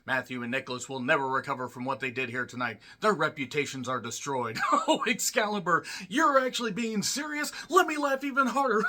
Matthew and Nicholas will never recover from what they did here tonight. Their reputations are destroyed. Oh, Excalibur, you're actually being serious? Let me laugh even harder.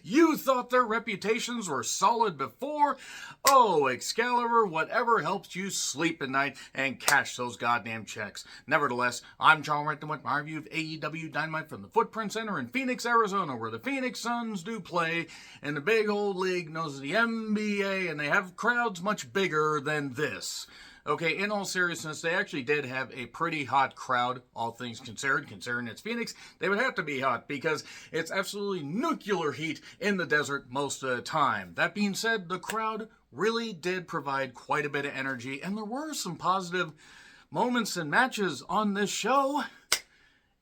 You thought their reputations were solid before? Oh, Excalibur, whatever helps you sleep at night and cash those goddamn checks. Nevertheless, I'm John Renton with my review of AEW Dynamite from the Footprint Center in Phoenix, Arizona, where the Phoenix Suns do play, and the big old league knows the NBA, and they have crowds much bigger than this. Okay, in all seriousness, they actually did have a pretty hot crowd, all things considered. Considering it's Phoenix, they would have to be hot because it's absolutely nuclear heat in the desert most of the time. That being said, the crowd really did provide quite a bit of energy, and there were some positive moments and matches on this show.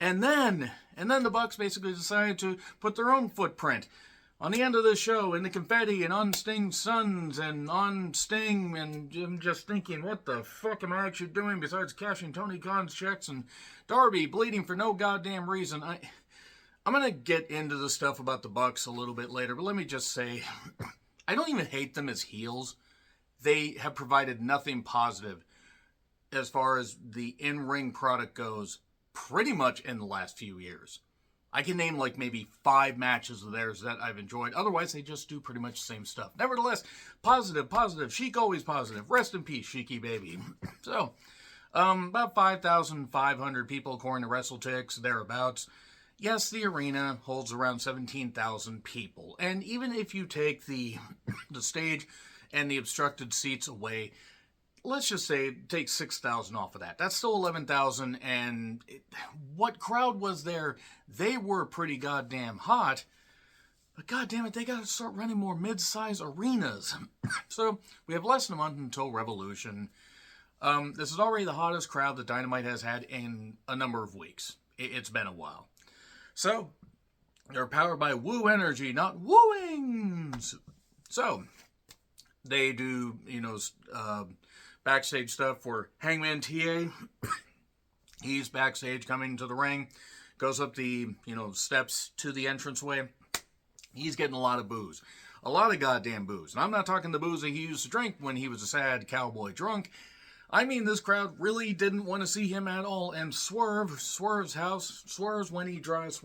And then the Bucks basically decided to put their own footprint on the end of the show, in the confetti, and on Sting's sons, and on Sting, and I'm just thinking, what the fuck am I actually doing besides cashing Tony Khan's checks, and Darby bleeding for no goddamn reason. I'm going to get into the stuff about the Bucks a little bit later, but let me just say, I don't even hate them as heels. They have provided nothing positive as far as the in-ring product goes, pretty much in the last few years. I can name like maybe 5 matches of theirs that I've enjoyed. Otherwise, they just do pretty much the same stuff. Nevertheless, positive. Sheik always positive. Rest in peace, Sheiky baby. So, about 5,500 people according to WrestleTix, thereabouts. Yes, the arena holds around 17,000 people. And even if you take the stage and the obstructed seats away, let's just say take 6,000 off of that. That's still 11,000, and what crowd was there? They were pretty goddamn hot. But goddamn it, they got to start running more mid-size arenas. So we have less than a month until Revolution. This is already the hottest crowd that Dynamite has had in a number of weeks. It's been a while. So they're powered by Woo Energy, not wooings. So they do, backstage stuff for Hangman TA. He's backstage coming to the ring, goes up the, steps to the entranceway. He's getting a lot of booze. A lot of goddamn booze. And I'm not talking the booze that he used to drink when he was a sad cowboy drunk. I mean, this crowd really didn't want to see him at all. And Swerve's house, swerves when he drives.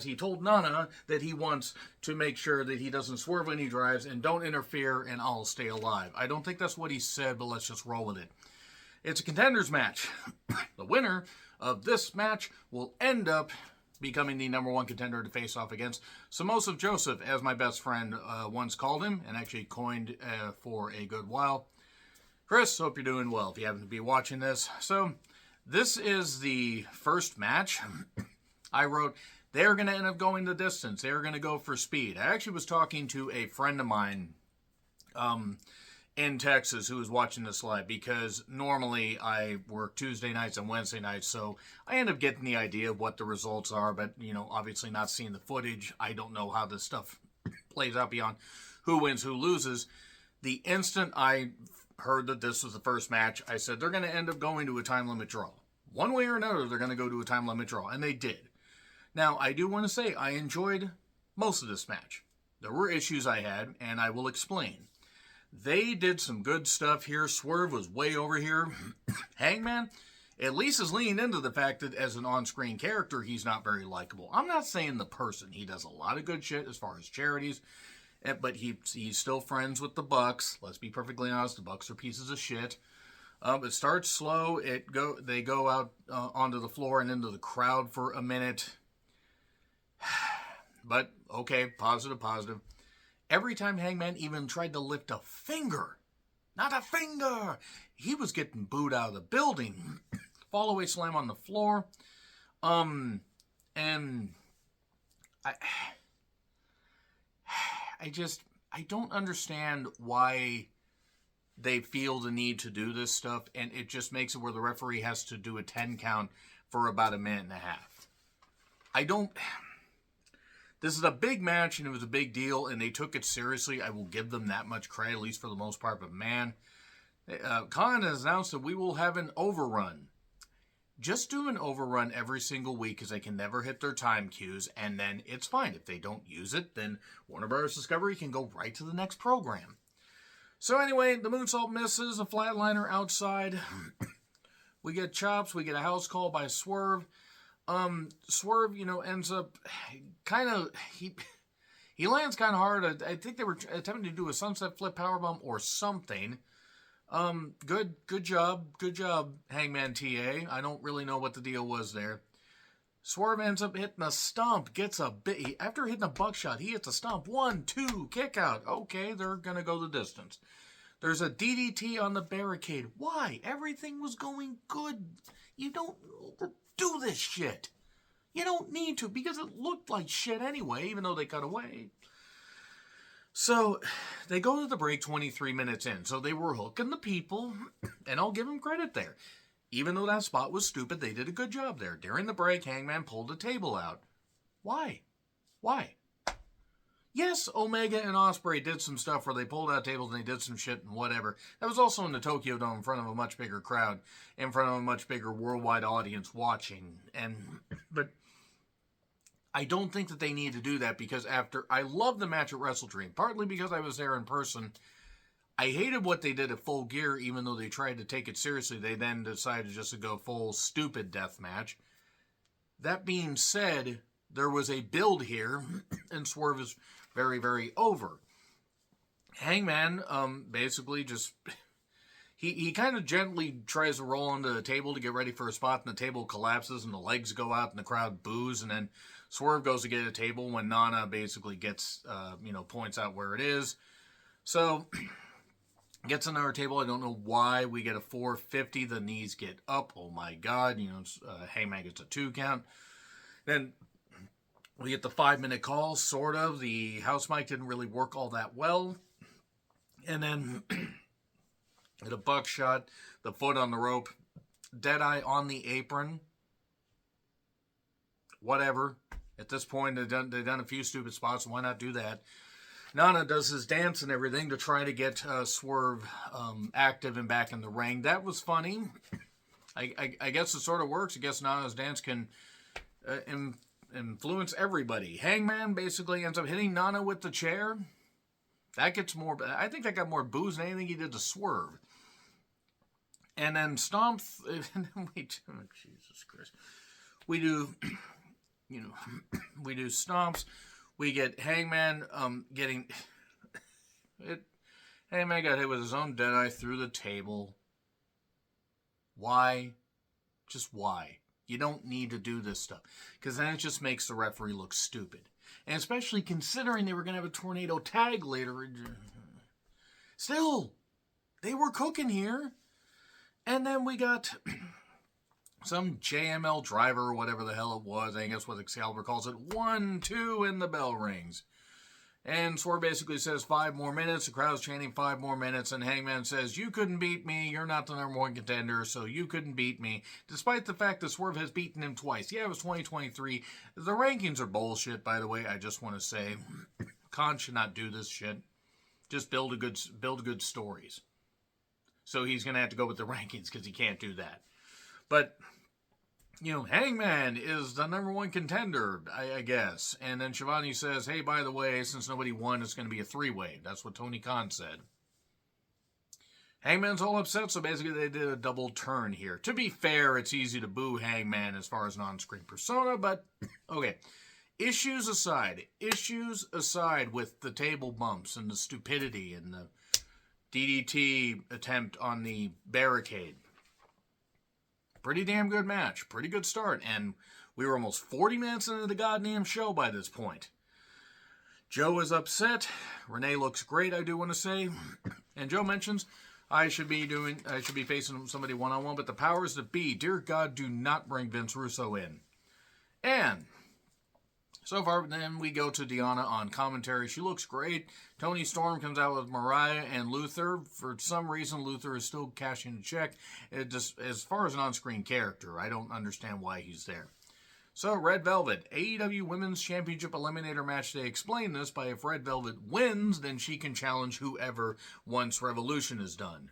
He told Nana that he wants to make sure that he doesn't swerve when he drives and don't interfere and I'll stay alive. I don't think that's what he said, but let's just roll with it. It's a contenders match. The winner of this match will end up becoming the number 1 contender to face off against Samosa Joseph, as my best friend once called him and actually coined for a good while. Chris, hope you're doing well if you happen to be watching this. So, this is the first match. I wrote, they're going to end up going the distance. They're going to go for speed. I actually was talking to a friend of mine in Texas who was watching this live, because normally I work Tuesday nights and Wednesday nights, so I end up getting the idea of what the results are, but, obviously not seeing the footage. I don't know how this stuff plays out beyond who wins, who loses. The instant I heard that this was the first match, I said they're going to end up going to a time limit draw. One way or another, they're going to go to a time limit draw, and they did. Now, I do want to say I enjoyed most of this match. There were issues I had, and I will explain. They did some good stuff here. Swerve was way over here. Hangman, at least, is leaning into the fact that as an on-screen character, he's not very likable. I'm not saying the person. He does a lot of good shit as far as charities, but he's still friends with the Bucks. Let's be perfectly honest, the Bucks are pieces of shit. It starts slow. They go out onto the floor and into the crowd for a minute. But, okay, positive. Every time Hangman even tried to lift a finger, not a finger, he was getting booed out of the building. Fall-away slam on the floor. And I don't understand why they feel the need to do this stuff, and it just makes it where the referee has to do a 10 count for about a minute and a half. This is a big match, and it was a big deal, and they took it seriously. I will give them that much credit, at least for the most part, but man, Khan has announced that we will have an overrun. Just do an overrun every single week, because they can never hit their time cues, and then it's fine. If they don't use it, then Warner Bros. Discovery can go right to the next program. So anyway, the moonsault misses, a flatliner outside. We get chops, we get a house call by Swerve. Swerve, ends up he lands kind of hard. I think they were attempting to do a sunset flip powerbomb or something. Good job, Hangman TA. I don't really know what the deal was there. Swerve ends up hitting a stomp, gets a bit. After hitting a buckshot, he hits a stomp. 1, 2, kick out. Okay, they're gonna go the distance. There's a DDT on the barricade. Why? Everything was going good. You don't do this shit. You don't need to, because it looked like shit anyway, even though they cut away. So, they go to the break 23 minutes in. So they were hooking the people, and I'll give them credit there. Even though that spot was stupid, they did a good job there. During the break, Hangman pulled the table out. Why? Yes, Omega and Ospreay did some stuff where they pulled out tables and they did some shit and whatever. That was also in the Tokyo Dome in front of a much bigger crowd, in front of a much bigger worldwide audience watching. But I don't think that they need to do that, because I love the match at Wrestle Dream, partly because I was there in person. I hated what they did at Full Gear, even though they tried to take it seriously. They then decided just to go full stupid death match. That being said, there was a build here, and Swerve is very, very over. Hangman, basically just... He kind of gently tries to roll onto the table to get ready for a spot, and the table collapses, and the legs go out, and the crowd boos, and then Swerve goes to get a table when Nana basically gets, points out where it is. So... gets another table. I don't know why we get a 450. The knees get up. Oh my God. Hangman gets a 2 count. Then we get the 5-minute call, sort of. The house mic didn't really work all that well. And then at a buckshot, the foot on the rope, Deadeye on the apron. Whatever. At this point, they've done a few stupid spots. Why not do that? Nana does his dance and everything to try to get Swerve active and back in the ring. That was funny. I guess it sort of works. I guess Nana's dance can influence everybody. Hangman basically ends up hitting Nana with the chair. That gets more... I think that got more boos than anything he did to Swerve. And then Stomp... Jesus Christ. We do... we do stomps. We get Hangman getting... Hangman got hit with his own Deadeye through the table. Why? Just why? You don't need to do this stuff. Because then it just makes the referee look stupid. And especially considering they were going to have a tornado tag later. Still, they were cooking here. And then we got... some JML driver or whatever the hell it was. I think that's what Excalibur calls it. 1, 2, and the bell rings. And Swerve basically says 5 more minutes. The crowd's chanting 5 more minutes. And Hangman says, you couldn't beat me. You're not the #1 contender, so you couldn't beat me. Despite the fact that Swerve has beaten him twice. Yeah, it was 2023. The rankings are bullshit, by the way. I just want to say. Khan should not do this shit. Just build good stories. So he's going to have to go with the rankings because he can't do that. But, Hangman is the #1 contender, I guess. And then Shivani says, hey, by the way, since nobody won, it's going to be a 3-way. That's what Tony Khan said. Hangman's all upset, so basically they did a double turn here. To be fair, it's easy to boo Hangman as far as an on-screen persona, but, okay. Issues aside with the table bumps and the stupidity and the DDT attempt on the barricade. Pretty damn good match. Pretty good start. And we were almost 40 minutes into the goddamn show by this point. Joe is upset. Renee looks great, I do want to say. And Joe mentions, I should be facing somebody one-on-one, but the powers that be, dear God, do not bring Vince Russo in. And so far, then we go to Deanna on commentary. She looks great. Tony Storm comes out with Mariah and Luther. For some reason, Luther is still cashing a check. It just, as far as an on-screen character, I don't understand why he's there. So, Red Velvet, AEW Women's Championship Eliminator match. They explain this by if Red Velvet wins, then she can challenge whoever once Revolution is done.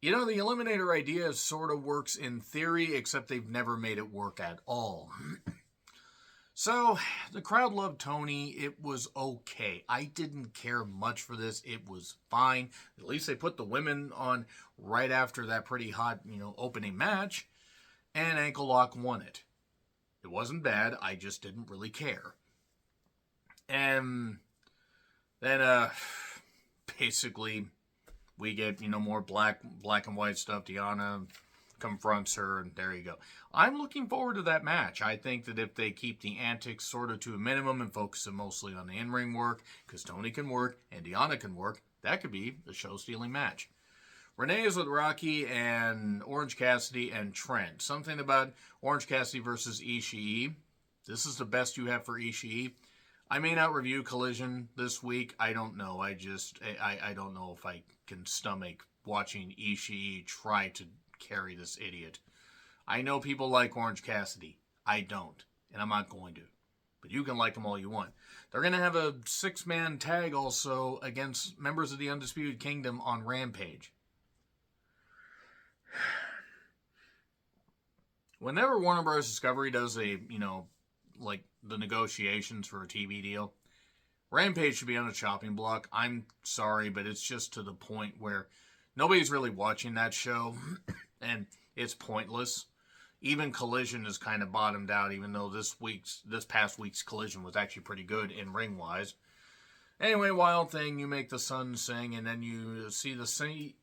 The Eliminator idea sort of works in theory, except they've never made it work at all. So, the crowd loved Tony. It was okay. I didn't care much for this. It was fine. At least they put the women on right after that pretty hot, opening match. And Ankle Lock won it. It wasn't bad. I just didn't really care. And then, basically, we get, more black and white stuff. Deanna confronts her, and there you go. I'm looking forward to that match. I think that if they keep the antics sort of to a minimum and focus it mostly on the in-ring work, because Tony can work and Deanna can work, that could be a show-stealing match. Renee is with Rocky and Orange Cassidy and Trent. Something about Orange Cassidy versus Ishii. This is the best you have for Ishii. I may not review Collision this week. I don't know. I don't know if I can stomach watching Ishii try to carry this idiot. I know people like Orange Cassidy. I don't. And I'm not going to. But you can like them all you want. They're going to have a 6-man tag also against members of the Undisputed Kingdom on Rampage. Whenever Warner Bros. Discovery does like the negotiations for a TV deal, Rampage should be on a chopping block. I'm sorry, but it's just to the point where nobody's really watching that show, and it's pointless. Even Collision is kind of bottomed out, even though this past week's Collision was actually pretty good in ring-wise. Anyway, Wild Thing, you make the sun sing, and then you see the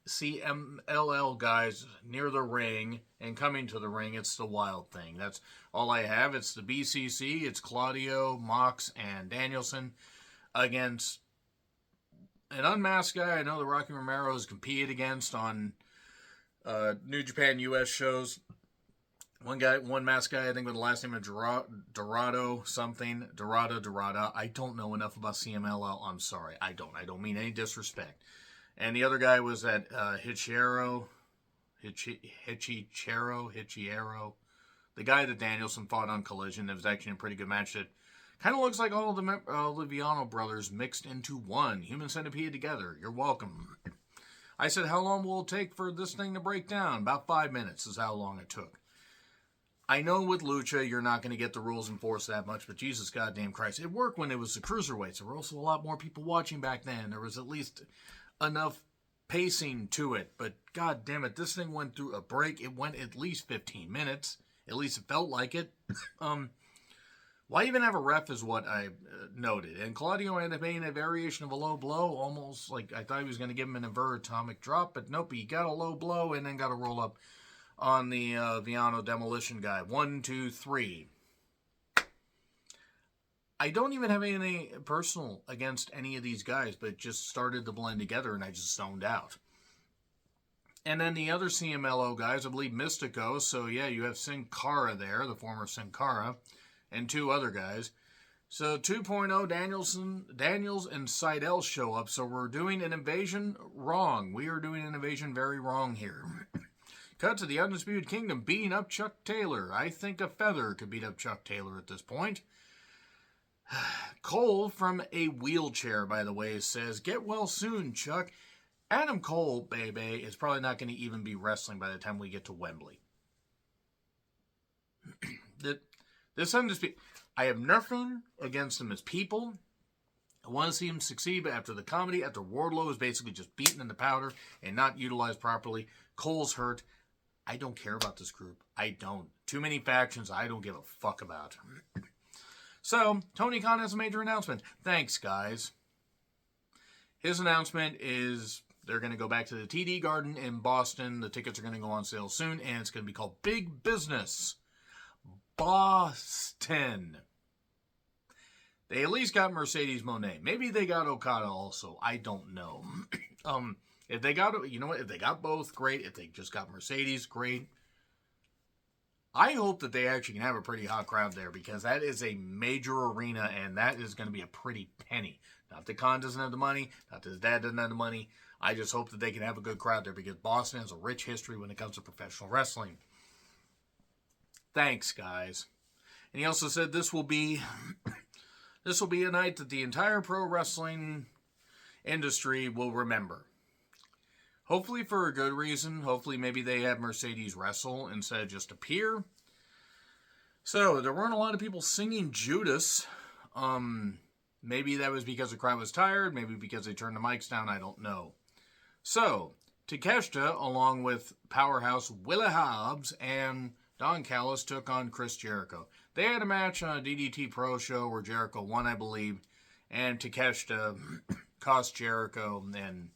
CMLL guys near the ring, and coming to the ring, it's the Wild Thing. That's all I have. It's the BCC, it's Claudio, Mox, and Danielson against an unmasked guy I know that Rocky Romero has competed against on New Japan US shows. One masked guy, I think with the last name of Dorado something. Dorada. I don't know enough about CMLL. I'm sorry. I don't mean any disrespect. And the other guy was that Hichiero. The guy that Danielson fought on Collision. It was actually a pretty good match that kind of looks like all the Viano brothers mixed into one. Human Centipede together. You're welcome. I said, how long will it take for this thing to break down? About 5 minutes is how long it took. I know with Lucha, you're not going to get the rules enforced that much, but Jesus goddamn Christ. It worked when it was the cruiserweights. There were also a lot more people watching back then. There was at least enough pacing to it, but god damn it, this thing went through a break. It went at least 15 minutes. At least it felt like it. Why even have a ref is what I noted. And Claudio ended up being a variation of a low blow, almost like I thought he was going to give him an inverted atomic drop, but nope, he got a low blow and then got a roll up on the Viano demolition guy. 1, 2, 3. I don't even have anything personal against any of these guys, but it just started to blend together and I just zoned out. And then the other CMLO guys, I believe Mystico. So yeah, you have Sin Cara there, the former Sin Cara, and 2 other guys. So 2.0 Daniels and Seidel show up. So we're doing an invasion wrong. We are doing an invasion very wrong here. Cut to the Undisputed Kingdom beating up Chuck Taylor. I think a feather could beat up Chuck Taylor at this point. Cole from a wheelchair, by the way, says, get well soon, Chuck. Adam Cole, baby, is probably not going to even be wrestling by the time we get to Wembley. This Undisputed... I have nothing against them as people. I want to see him succeed, but after Wardlow is basically just beaten in the powder and not utilized properly, Cole's hurt. I don't care about this group. I don't. Too many factions I don't give a fuck about. So, Tony Khan has a major announcement. Thanks, guys. His announcement is they're going to go back to the TD Garden in Boston. The tickets are going to go on sale soon, and it's going to be called Big Business Boston. They at least got Mercedes Moné. Maybe they got Okada also. I don't know. If they got, if they got both, great. If they just got Mercedes, great. I hope that they actually can have a pretty hot crowd there because that is a major arena and that is going to be a pretty penny. Not that Khan doesn't have the money, not that his dad doesn't have the money. I just hope that they can have a good crowd there because Boston has a rich history when it comes to professional wrestling. Thanks, guys. And he also said this will be a night that the entire pro wrestling industry will remember. Hopefully for a good reason. Hopefully maybe they have Mercedes wrestle instead of just appear. So there weren't a lot of people singing Judas. Maybe that was because the crowd was tired. Maybe because they turned the mics down. I don't know. So Takeshita, along with powerhouse Willa Hobbs and Don Callis, took on Chris Jericho. They had a match on a DDT Pro show where Jericho won, I believe, and Takeshita cost Jericho. And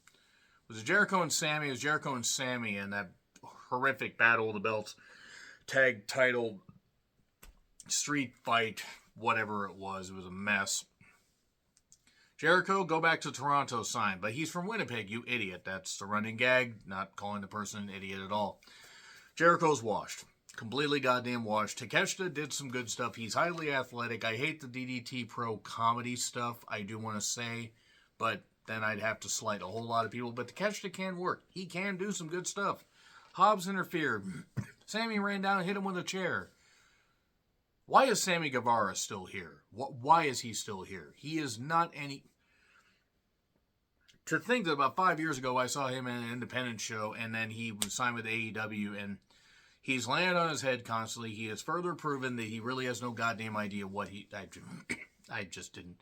was it Jericho and Sammy? It was Jericho and Sammy in that horrific Battle of the Belts tag title street fight, whatever it was. It was a mess. Jericho, go back to Toronto sign, but he's from Winnipeg, you idiot. That's the running gag, not calling the person an idiot at all. Jericho's washed. Completely goddamn washed. Takeshita did some good stuff. He's highly athletic. I hate the DDT Pro comedy stuff, I do want to say, but then I'd have to slight a whole lot of people. But Takeshita can work. He can do some good stuff. Hobbs interfered. Sammy ran down and hit him with a chair. Why is Sammy Guevara still here? Why is he still here? He is not any... To think that about 5 years ago I saw him in an independent show and then he was signed with AEW and he's landed on his head constantly. He has further proven that he really has no goddamn idea what he... I just didn't...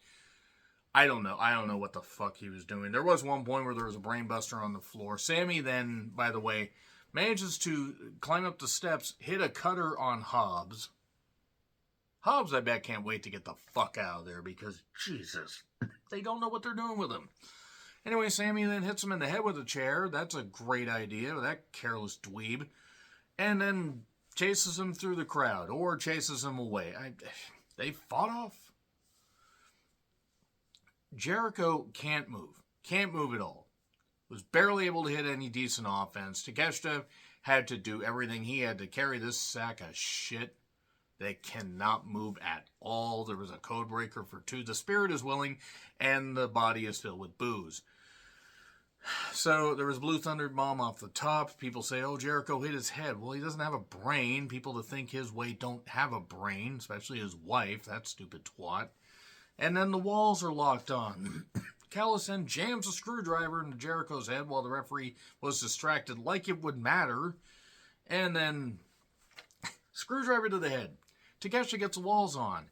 I don't know. I don't know what the fuck he was doing. There was one point where there was a brain buster on the floor. Sammy then, by the way, manages to climb up the steps, hit a cutter on Hobbs. Hobbs, I bet, can't wait to get the fuck out of there because, Jesus, they don't know what they're doing with him. Anyway, Sammy then hits him in the head with a chair. That's a great idea, that careless dweeb. And then chases him through the crowd or chases him away. They fought off. Jericho can't move. Can't move at all. Was barely able to hit any decent offense. Takeshita had to do everything. He had to carry this sack of shit. They cannot move at all. There was a code breaker for 2. The spirit is willing, and the body is filled with booze. So there was Blue Thunder Bomb off the top. People say, oh, Jericho hit his head. Well, he doesn't have a brain. People that think his weight don't have a brain, especially his wife. That stupid twat. And then the walls are locked on. Callis then jams a screwdriver into Jericho's head while the referee was distracted like it would matter. And then screwdriver to the head. Takeshita gets the walls on.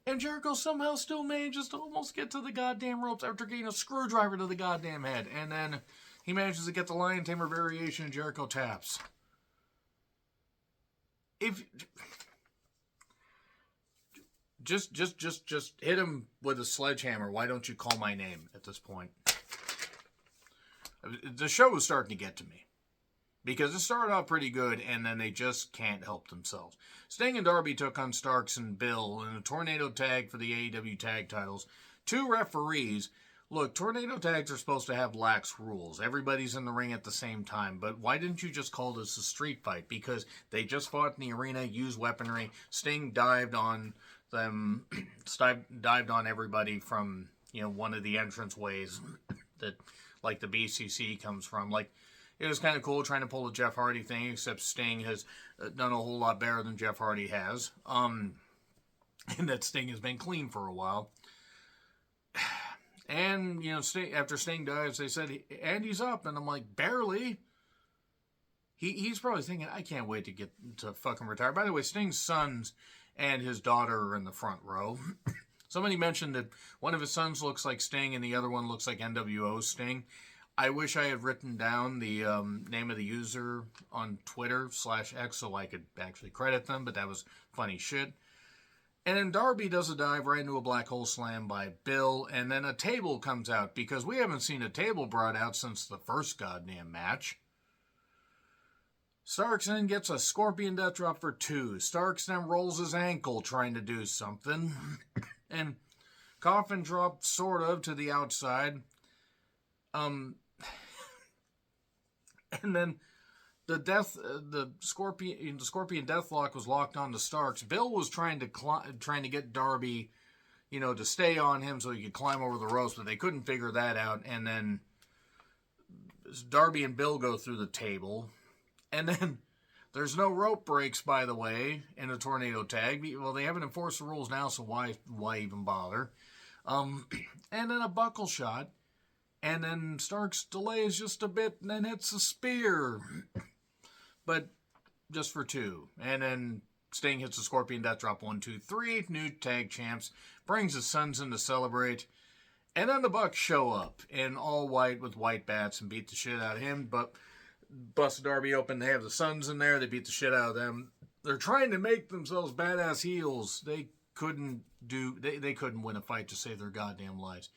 And Jericho somehow still manages to almost get to the goddamn ropes after getting a screwdriver to the goddamn head. And then he manages to get the Lion Tamer variation and Jericho taps. If... Just hit him with a sledgehammer. Why don't you call my name at this point? The show was starting to get to me. Because it started out pretty good, and then they just can't help themselves. Sting and Darby took on Starks and Bill in a tornado tag for the AEW tag titles. 2 referees. Look, tornado tags are supposed to have lax rules. Everybody's in the ring at the same time. But why didn't you just call this a street fight? Because they just fought in the arena, used weaponry. Sting dived on them, dived on everybody from, one of the entrance ways that, like, the BCC comes from. Like, it was kind of cool trying to pull the Jeff Hardy thing, except Sting has done a whole lot better than Jeff Hardy has. And that Sting has been clean for a while. And, after Sting dies, they said, Andy's up. And I'm like, barely. He's probably thinking, I can't wait to get to fucking retire. By the way, Sting's sons and his daughter are in the front row. Somebody mentioned that one of his sons looks like Sting and the other one looks like NWO Sting. I wish I had written down the name of the user on Twitter /X so I could actually credit them, but that was funny shit. And then Darby does a dive right into a black hole slam by Bill, and then a table comes out, because we haven't seen a table brought out since the first goddamn match. Starks then gets a scorpion death drop for 2. Starks then rolls his ankle trying to do something. And coffin drop sort of to the outside. And then the scorpion deathlock was locked onto Starks. Bill was trying to get Darby, to stay on him so he could climb over the ropes, but they couldn't figure that out. And then Darby and Bill go through the table. And then there's no rope breaks, by the way, in a tornado tag. Well, they haven't enforced the rules now, so why even bother? And then a buckle shot. And then Starks delays just a bit and then hits a spear. But just for 2. And then Sting hits the Scorpion Death Drop 1, 2, 3. New tag champs. Brings his sons in to celebrate. And then the Bucks show up in all white with white bats and beat the shit out of him. But busted Darby open. They have the sons in there. They beat the shit out of them. They're trying to make themselves badass heels. They couldn't win a fight to save their goddamn lives.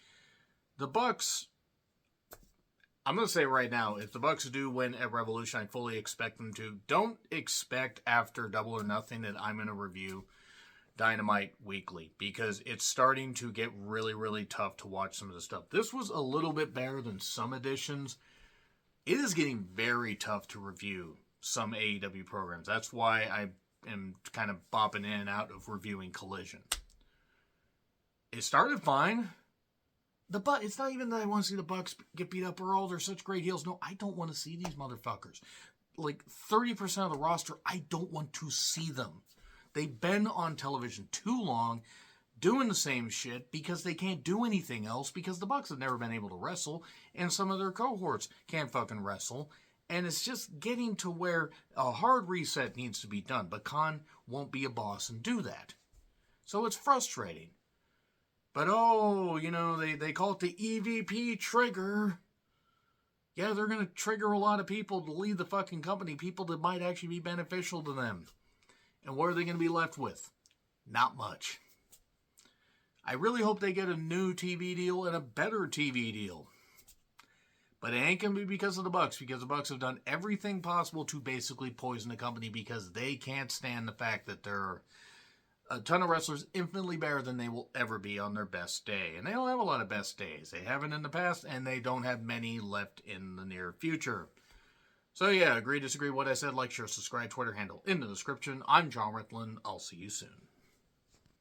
The Bucks, I'm going to say right now, if the Bucks do win at Revolution, I fully expect them to. Don't expect after Double or Nothing that I'm going to review Dynamite weekly, because it's starting to get really, really tough to watch some of the stuff. This was a little bit better than some editions. It is getting very tough to review some AEW programs. That's why I am kind of bopping in and out of reviewing Collision. It started fine. It's not even that I want to see the Bucks get beat up, or all they're such great heels. No, I don't want to see these motherfuckers. Like 30% of the roster, I don't want to see them. They've been on television too long doing the same shit because they can't do anything else, because the Bucks have never been able to wrestle and some of their cohorts can't fucking wrestle. And it's just getting to where a hard reset needs to be done. But Khan won't be a boss and do that. So it's frustrating. But they call it the EVP trigger. Yeah, they're going to trigger a lot of people to leave the fucking company. People that might actually be beneficial to them. And what are they going to be left with? Not much. I really hope they get a new TV deal and a better TV deal. But it ain't going to be because of the Bucks, because the Bucks have done everything possible to basically poison the company, because they can't stand the fact that there are a ton of wrestlers infinitely better than they will ever be on their best day. And they don't have a lot of best days. They haven't in the past, and they don't have many left in the near future. So yeah, agree, disagree, what I said, like, share, subscribe, Twitter handle in the description. I'm John Ritlin. I'll see you soon.